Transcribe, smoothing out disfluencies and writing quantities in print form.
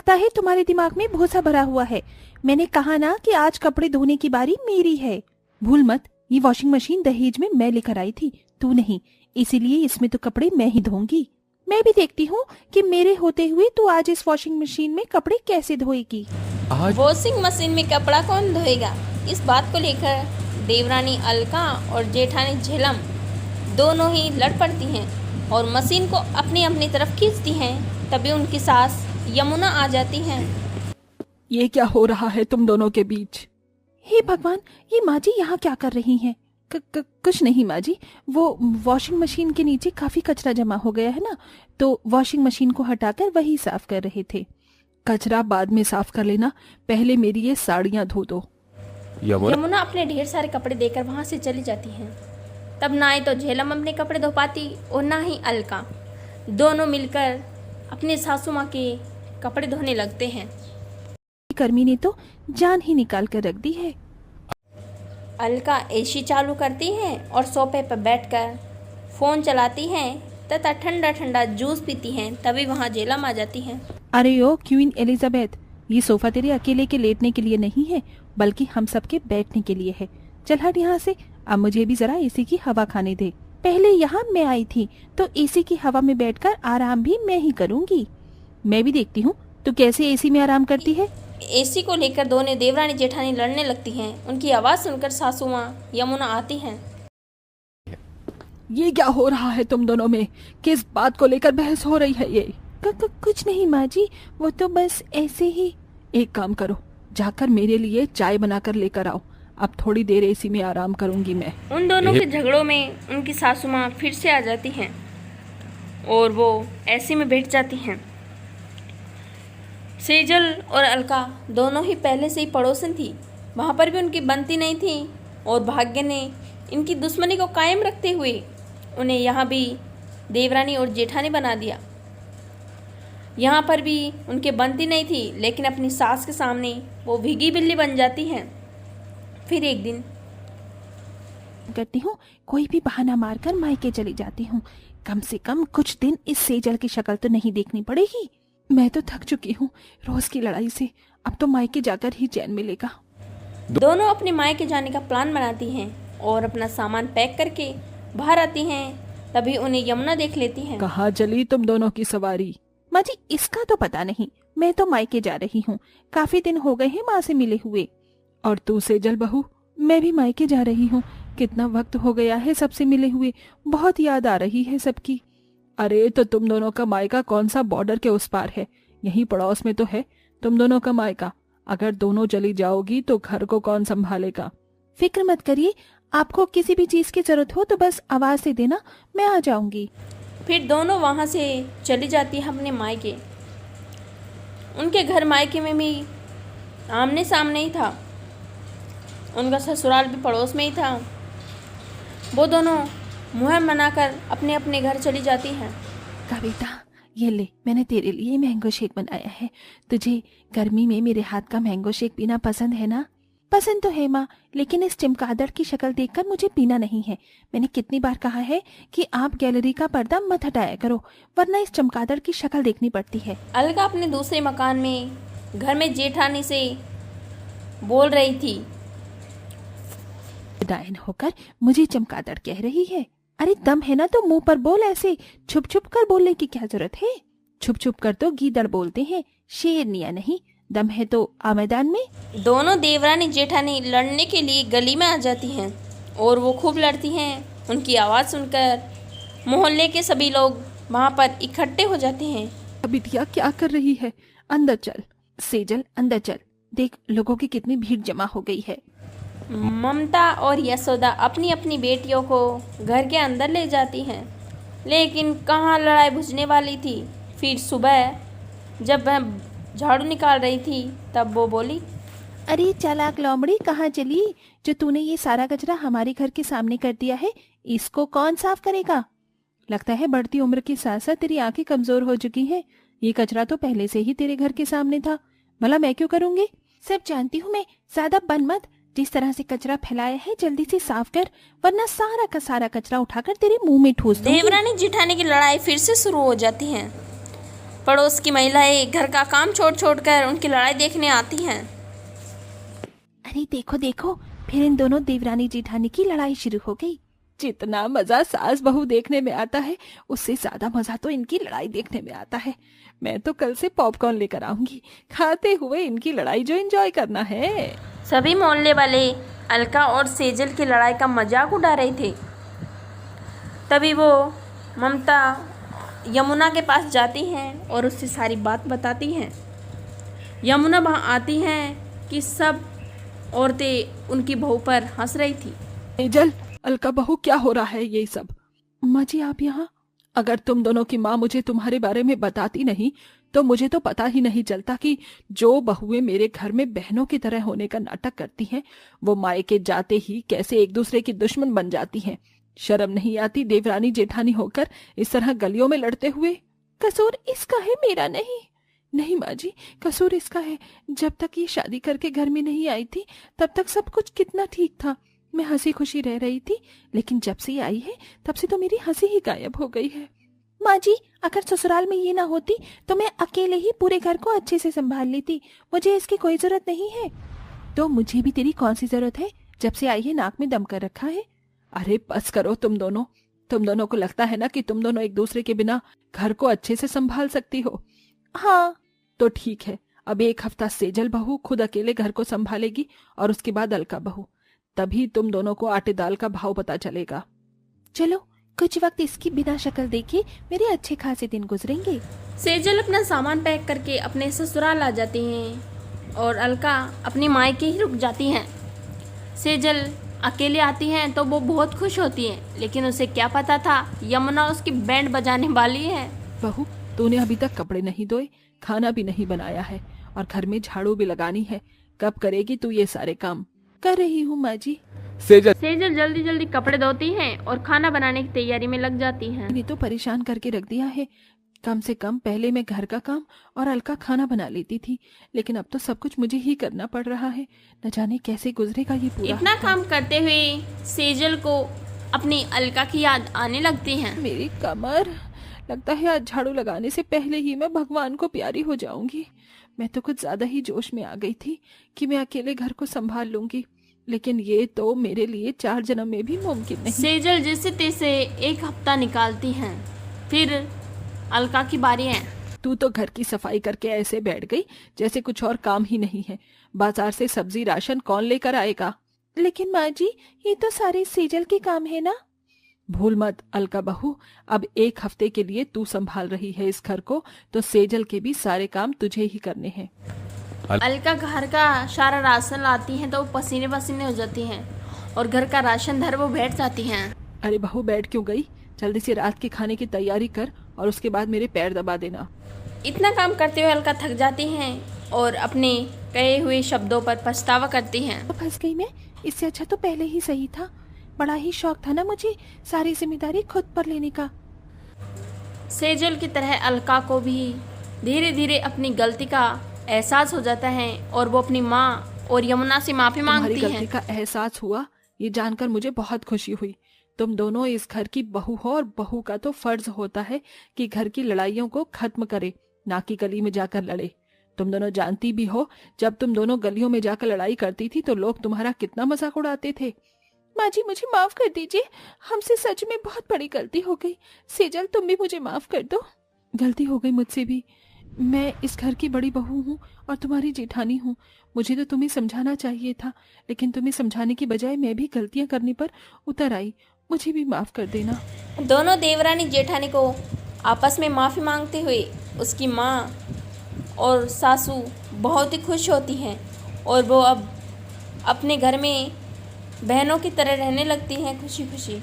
लगता है तुम्हारे दिमाग में भूसा भरा हुआ है। मैंने कहा ना कि आज कपड़े धोने की बारी मेरी है। भूल मत, ये वॉशिंग मशीन दहेज में मैं लेकर आई थी, तू नहीं, इसीलिए इसमें तो कपड़े मैं ही धोऊंगी। मैं भी देखती हूँ कि मेरे होते हुए तू आज इस वॉशिंग मशीन में कपड़े कैसे धोएगी। वॉशिंग मशीन में कपड़ा कौन धोएगा? इस बात को लेकर देवरानी अलका और जेठानी झेलम दोनों ही लड़ पड़ती हैं और मशीन को अपनी अपनी तरफ खींचती हैं। तभी उनकी सास यमुना आ जाती हैं। ये क्या हो रहा है तुम दोनों के बीच? हे भगवान, ये माँ जी यहाँ क्या कर रही हैं? कुछ नहीं माँ जी, वो वॉशिंग मशीन के नीचे काफी कचरा जमा हो गया है ना, तो वॉशिंग मशीन को हटाकर वही साफ कर रहे थे। कचरा बाद में साफ कर लेना, पहले मेरी ये साड़ियाँ धो दो। यमुना अपने ढेर सारे कपड़े देकर वहाँ से चली जाती हैं। तब ना ही तो झेलम अपने कपड़े धो पाती और ना ही अलका। दोनों मिलकर अपने सासू माँ के कपड़े धोने लगते हैं। कर्मी ने तो जान ही निकाल कर रख दी है। अलका एसी चालू करती है और सोफे पर बैठकर फोन चलाती हैं तथा ठंडा ठंडा जूस पीती हैं। तभी वहाँ झेलम आ जाती हैं। अरे ओ क्वीन एलिजाबेथ, ये सोफा तेरे अकेले के लेटने के लिए नहीं है, बल्कि हम सबके बैठने के लिए है। चल हट यहाँ से, अब मुझे भी जरा एसी की हवा खाने दे। पहले यहाँ मैं आई थी तो एसी की हवा में बैठकर आराम भी मैं ही करूँगी। मैं भी देखती हूँ तू कैसे एसी में आराम करती है। एसी को लेकर दोनों देवरानी जेठानी लड़ने लगती हैं। उनकी आवाज़ सुनकर सासू माँ यमुना आती हैं। ये क्या हो रहा है तुम दोनों में? किस बात को लेकर बहस हो रही है ये? कुछ नहीं माँ जी, वो तो बस ऐसे ही। एक काम करो, जाकर मेरे लिए चाय बनाकर लेकर आओ। अब थोड़ी देर एसी में आराम करूंगी मैं। उन दोनों के झगड़ों में उनकी सासू माँ फिर से आ जाती हैं और वो एसी में बैठ जाती हैं। सेजल और अलका दोनों ही पहले से ही पड़ोसन थी। वहाँ पर भी उनकी बनती नहीं थी और भाग्य ने इनकी दुश्मनी को कायम रखते हुए उन्हें यहाँ भी देवरानी और जेठानी बना दिया। यहाँ पर भी उनके बनती नहीं थी, लेकिन अपनी सास के सामने वो भीगी बिल्ली बन जाती हैं। फिर एक दिन करती हूँ, कोई भी बहाना मारकर मायके चली जाती हूँ। कम से कम कुछ दिन इस सेजल की शक्ल तो नहीं देखनी पड़ेगी। मैं तो थक चुकी हूँ रोज की लड़ाई से, अब तो मायके जाकर ही चैन मिलेगा। दोनों अपने मायके जाने का प्लान बनाती हैं और अपना सामान पैक करके बाहर आती हैं। तभी उन्हें यमुना देख लेती है। कहाँ चली तुम दोनों की सवारी? माँ जी, इसका तो पता नहीं, मैं तो मायके जा रही हूँ। काफी दिन हो गए हैं माँ से मिले हुए। और तू सेजल बहू? मैं भी मायके जा रही हूँ। कितना वक्त हो गया है सबसे मिले हुए, बहुत याद आ रही है सबकी। अरे तो तुम दोनों का मायका कौन सा बॉर्डर के उस पार है? यहीं पड़ोस में तो है तुम दोनों का मायका। अगर दोनों चली जाओगी तो घर को कौन संभालेगा? फिक्र मत करिए, आपको किसी भी चीज की जरूरत हो तो बस आवाज से देना, मैं आ जाऊंगी। फिर दोनों वहाँ से चली जाती है अपने मायके। उनके घर मायके में भी आमने सामने ही था, उनका ससुराल भी पड़ोस में ही था। वो दोनों मुँह बनाकर अपने अपने घर चली जाती हैं। कविता, ये ले, मैंने तेरे लिए मैंगो शेक बनाया है। तुझे गर्मी में मेरे हाथ का मैंगो शेक पीना पसंद है ना? पसंद तो है माँ, लेकिन इस चमगादड़ की शक्ल देखकर मुझे पीना नहीं है। मैंने कितनी बार कहा है कि आप गैलरी का पर्दा मत हटाया करो, वरना इस चमगादड़ की शक्ल देखनी पड़ती है। अलका अपने दूसरे मकान में घर में जेठानी से बोल रही थी। डायन होकर मुझे चमगादड़ कह रही है। अरे दम है ना तो मुंह पर बोल, ऐसे छुप छुप कर बोलने की क्या जरूरत है? छुप छुप कर तो गीदड़ बोलते हैं, शेरनिया नहीं। दम है तो आ मैदान में। दोनों देवरानी जेठानी लड़ने के लिए गली में आ जाती हैं और वो खूब लड़ती हैं। उनकी आवाज़ सुनकर मोहल्ले के सभी लोग वहाँ पर इकट्ठे हो जाते हैं। बिटिया क्या कर रही है? अंदर चल। सेजल अंदर चल, देख लोगों की कितनी भीड़ जमा हो गई है। ममता और यशोदा अपनी अपनी बेटियों को घर के अंदर ले जाती हैं, लेकिन कहाँ लड़ाई बुझने वाली थी। फिर सुबह जब वह झाड़ू निकाल रही थी तब वो बोली, अरे चालाक लोमड़ी, कहाँ चली? जो तूने ये सारा कचरा हमारे घर के सामने कर दिया है, इसको कौन साफ करेगा? लगता है बढ़ती उम्र के साथ साथ तेरी आंखें कमजोर हो चुकी हैं। ये कचरा तो पहले से ही तेरे घर के सामने था, भला मैं क्यों करूंगी? सब जानती हूँ मैं, ज्यादा बन मत। जिस तरह से कचरा फैलाया है जल्दी से साफ कर, वरना सारा का सारा कचरा उठाकर तेरे मुंह में ठूस दूंगी। देवरानी जेठानी की लड़ाई फिर से शुरू हो जाती है। पड़ोस की महिलाएं घर का काम छोड़ छोड़ कर उनकी लड़ाई देखने आती हैं। अरे देखो देखो, फिर इन दोनों देवरानी जेठानी की लड़ाई शुरू हो गई। जितना मजा सास बहू देखने में आता है उससे ज्यादा मजा तो इनकी लड़ाई देखने में आता है। मैं तो कल से पॉपकॉर्न लेकर आऊंगी, खाते हुए इनकी लड़ाई जो एंजॉय करना है। सभी मोहल्ले वाले अलका और सेजल की लड़ाई का मजाक उड़ा रहे थे। तभी वो ममता यमुना के पास जाती हैं और उससे सारी बात बताती हैं। यमुना वहाँ आती हैं कि सब औरतें उनकी बहू पर हंस रही थी। सेजल, अलका बहू, क्या हो रहा है ये सब? माँ जी आप यहाँ? अगर तुम दोनों की माँ मुझे तुम्हारे बारे में बताती नहीं तो मुझे तो पता ही नहीं चलता कि जो बहुएं मेरे घर में बहनों की तरह होने का नाटक करती हैं वो मायके जाते ही कैसे एक दूसरे की दुश्मन बन जाती हैं। शर्म नहीं आती देवरानी जेठानी होकर इस तरह गलियों में लड़ते हुए? कसूर इसका है, मेरा नहीं। नहीं माँ जी, कसूर इसका है। जब तक ये शादी करके घर में नहीं आई थी तब तक सब कुछ कितना ठीक था, मैं हंसी खुशी रह रही थी। लेकिन जब से ये आई है तब से तो मेरी हंसी ही गायब हो गई है। माँ जी, अगर ससुराल में ये ना होती तो मैं अकेले ही पूरे घर को अच्छे से संभाल लेती, मुझे इसकी कोई जरूरत नहीं है। तो मुझे भी तेरी कौन सी जरूरत है? जब से आई है नाक में दम कर रखा है। अरे बस करो तुम दोनों को लगता है ना कि तुम दोनों एक दूसरे के बिना घर को अच्छे से संभाल सकती हो? हाँ तो ठीक है, अब एक हफ्ता सेजल बहू खुद अकेले घर को संभालेगी और उसके बाद अलका बहू, तभी तुम दोनों को आटे दाल का भाव पता चलेगा। चलो कुछ वक्त इसकी बिना शक्ल देखे मेरे अच्छे खासे दिन गुजरेंगे। सेजल अपना सामान पैक करके अपने ससुराल आ जाती हैं और अलका अपनी मायके ही रुक जाती हैं। सेजल अकेले आती हैं तो वो बहुत खुश होती हैं, लेकिन उसे क्या पता था यमुना उसकी बैंड बजाने वाली है। बहू, तूने अभी तक कपड़े नहीं धोए, खाना भी नहीं बनाया है और घर में झाड़ू भी लगानी है। कब करेगी तू ये सारे काम? कर रही हूँ माँ जी। सेजल जल्दी जल्दी कपड़े धोती हैं और खाना बनाने की तैयारी में लग जाती हैं। ये तो परेशान करके रख दिया है। कम से कम पहले मैं घर का काम और अलका खाना बना लेती थी, लेकिन अब तो सब कुछ मुझे ही करना पड़ रहा है। न जाने कैसे गुजरेगा ये पूरा इतना हफ्ता। काम करते हुए सेजल को अपनी अलका की याद आने लगती है। मेरी कमर, लगता है आज झाड़ू लगाने से पहले ही मैं भगवान को प्यारी हो जाऊंगी। मैं तो कुछ ज्यादा ही जोश में आ गई थी कि मैं अकेले घर को संभाल लूंगी, लेकिन ये तो मेरे लिए 4 जन्म में भी मुमकिन नहीं। सेजल जैसे तैसे एक हफ्ता निकालती हैं, फिर अलका की बारी है। तू तो घर की सफाई करके ऐसे बैठ गई जैसे कुछ और काम ही नहीं है। बाजार से सब्जी राशन कौन लेकर आएगा? लेकिन माँ जी, ये तो सारे सेजल के काम है ना। भूल मत अलका बहू, अब एक हफ्ते के लिए तू संभाल रही है इस घर को, तो सेजल के भी सारे काम तुझे ही करने हैं। अलका घर का सारा राशन लाती हैं तो वो पसीने पसीने हो जाती हैं और घर का राशन धर वो बैठ जाती हैं। अरे बहू, बैठ क्यों गई? जल्दी से रात के खाने की तैयारी कर और उसके बाद मेरे पैर दबा देना। इतना काम करते हुए अलका थक जाती हैं और अपने कहे हुए शब्दों पर पछतावा करती हैं। तो फंस गई मैं, इससे अच्छा तो पहले ही सही था। बड़ा ही शौक था ना मुझे सारी जिम्मेदारी खुद पर लेने का। सेजल की तरह अलका को भी धीरे धीरे अपनी गलती का एहसास हो जाता है और वो अपनी माँ और यमुना से माफी मांगती तुम्हारी गलती है। का एहसास हुआ, ये जानकर मुझे बहुत खुशी हुई। तुम दोनों इस घर की बहू हो और बहू का तो फर्ज होता है कि घर की लड़ाइयों को खत्म करे, ना कि गली में जाकर लड़े। तुम दोनों जानती भी हो, जब तुम दोनों गलियों में जाकर लड़ाई करती थी तो लोग तुम्हारा कितना मजाक उड़ाते थे। माँ जी मुझे माफ कर दीजिए, हमसे सच में बहुत बड़ी गलती हो गई। सेजल तुम भी मुझे माफ कर दो। गलती हो गई मुझसे भी। मैं इस घर की बड़ी बहू हूँ और तुम्हारी जेठानी हूँ। मुझे तो तुम्हें समझाना चाहिए था, लेकिन तुम्हें समझाने की बजाय मैं भी गलतियाँ करने पर उतर आई। मुझे भी माफ कर देना। दोनों देवरानी जेठानी को आपस में माफी मांगते हुए उसकी माँ और सासू बहुत ही खुश होती हैं और वो अब अपने घर में बहनों की तरह रहने लगती हैं खुशी खुशी।